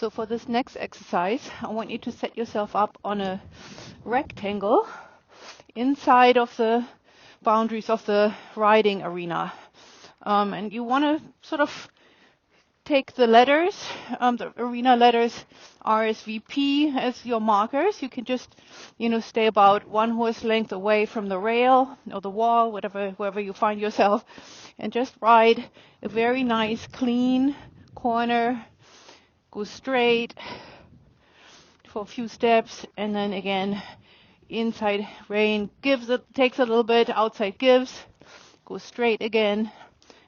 So for this next exercise, I want you to set yourself up on a rectangle inside of the boundaries of the riding arena. And you want to sort of take the letters, the arena letters RSVP as your markers. You can just, stay about 1 horse length away from the rail or the wall, wherever you find yourself, and just ride a very nice, clean corner. Go straight for a few steps, and then again, inside rein takes a little bit, outside gives, go straight again.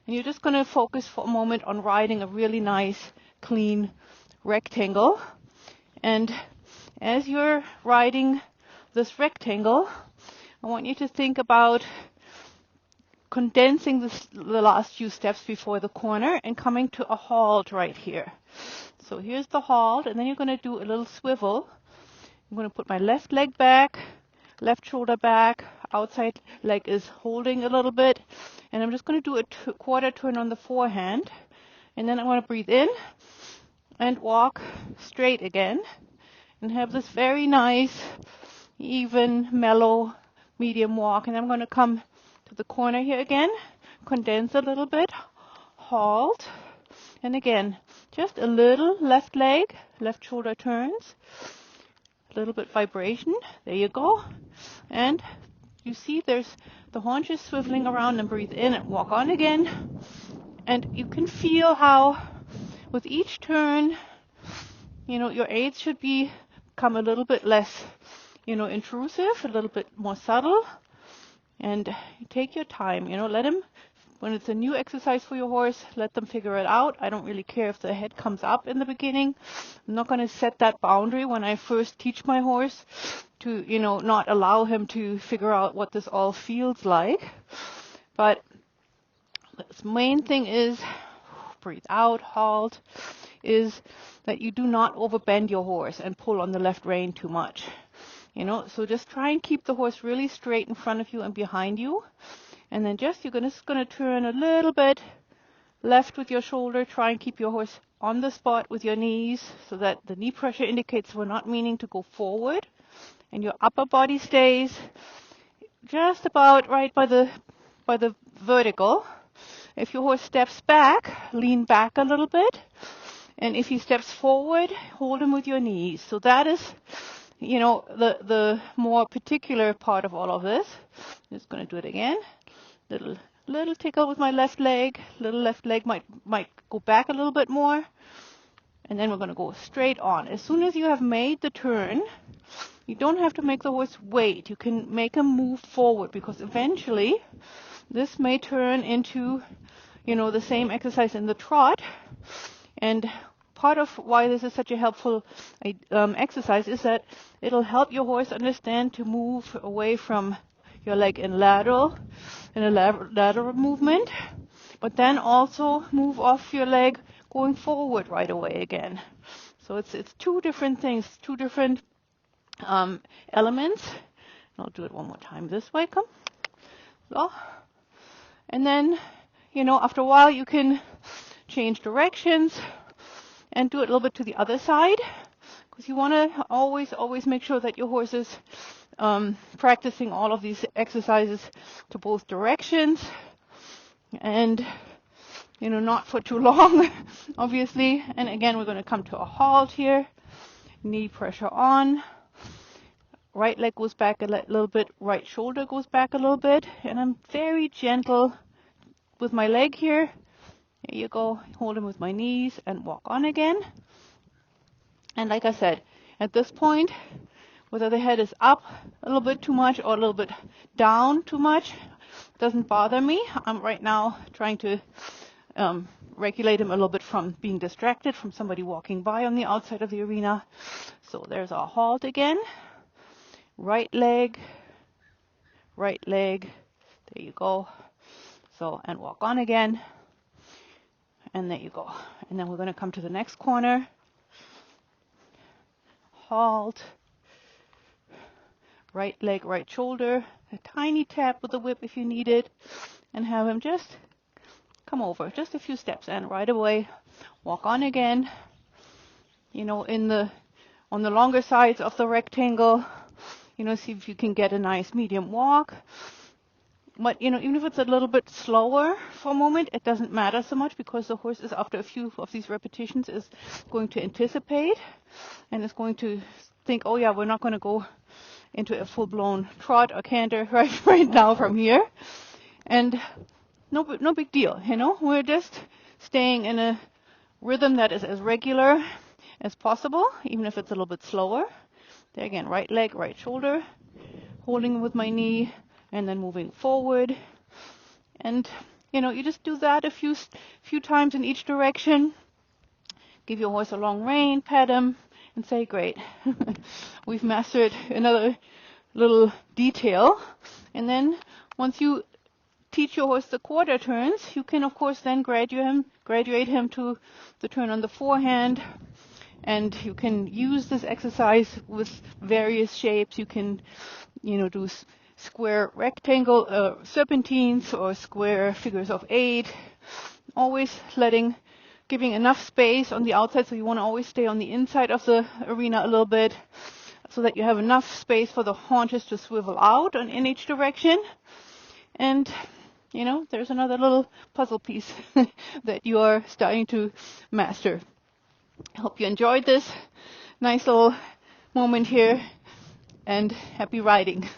And you're just going to focus for a moment on riding a really nice, clean rectangle. And as you're riding this rectangle, I want you to think about condensing the last few steps before the corner and coming to a halt right here. So here's the halt, and then you're going to do a little swivel. I'm going to put my left leg back, left shoulder back, outside leg is holding a little bit, and I'm just going to do a quarter turn on the forehand, and then I'm going to breathe in and walk straight again, and have this very nice, even, mellow, medium walk. And I'm going to come to the corner here again, condense a little bit, halt, and again, just a little left leg, left shoulder turns, a little bit vibration, there you go. And you see there's the haunches swiveling around, and breathe in and walk on again. And you can feel how with each turn, your aids should become a little bit less, intrusive, a little bit more subtle. And take your time, let them, when it's a new exercise for your horse, let them figure it out. I don't really care if the head comes up in the beginning. I'm not going to set that boundary when I first teach my horse to, not allow him to figure out what this all feels like. But the main thing is, breathe out, halt, is that you do not overbend your horse and pull on the left rein too much. So just try and keep the horse really straight in front of you and behind you. And then you're just going to turn a little bit left with your shoulder. Try and keep your horse on the spot with your knees so that the knee pressure indicates we're not meaning to go forward. And your upper body stays just about right by the vertical. If your horse steps back, lean back a little bit. And if he steps forward, hold him with your knees. So that is, the more particular part of all of this. I'm just going to do it again. Little tickle with my left leg. Little left leg might go back a little bit more. And then we're going to go straight on. As soon as you have made the turn, you don't have to make the horse wait. You can make him move forward, because eventually this may turn into, the same exercise in the trot. And part of why this is such a helpful exercise is that it'll help your horse understand to move away from your leg in a lateral movement, but then also move off your leg going forward right away again. So it's two different things, two different elements. I'll do it one more time this way. Come. So. And then, after a while you can change directions and do it a little bit to the other side, because you want to always make sure that your horse is practicing all of these exercises to both directions, and not for too long, obviously. And again, we're going to come to a halt here, knee pressure on, right leg goes back a little bit, right shoulder goes back a little bit, and I'm very gentle with my leg here. Here you go, hold him with my knees and walk on again. And like I said, at this point, whether the head is up a little bit too much or a little bit down too much, doesn't bother me. I'm right now trying to regulate him a little bit from being distracted from somebody walking by on the outside of the arena. So there's our halt again. Right leg, there you go. So, and walk on again. And there you go. And then we're going to come to the next corner. Halt. Right leg, right shoulder. A tiny tap with the whip if you need it. And have him just come over just a few steps and right away walk on again. you know, on the longer sides of the rectangle, you know, see if you can get a nice medium walk. But, you know, even if it's a little bit slower for a moment, it doesn't matter so much, because the horse is, after a few of these repetitions, is going to anticipate and is going to think, oh yeah, we're not going to go into a full-blown trot or canter right now from here. And no big deal, you know. We're just staying in a rhythm that is as regular as possible, even if it's a little bit slower. There again, right leg, right shoulder, holding with my knee, and then moving forward. And, you know, you just do that a few times in each direction. Give your horse a long rein, pet him, and say, great. We've mastered another little detail. And then once you teach your horse the quarter turns, you can, of course, then graduate him to the turn on the forehand. And you can use this exercise with various shapes. You can, you know, do square rectangle serpentines or square figures of 8. Always giving enough space on the outside, so you want to always stay on the inside of the arena a little bit, so that you have enough space for the haunches to swivel out in each direction. And, you know, there's another little puzzle piece that you are starting to master. I hope you enjoyed this nice little moment here, and happy riding.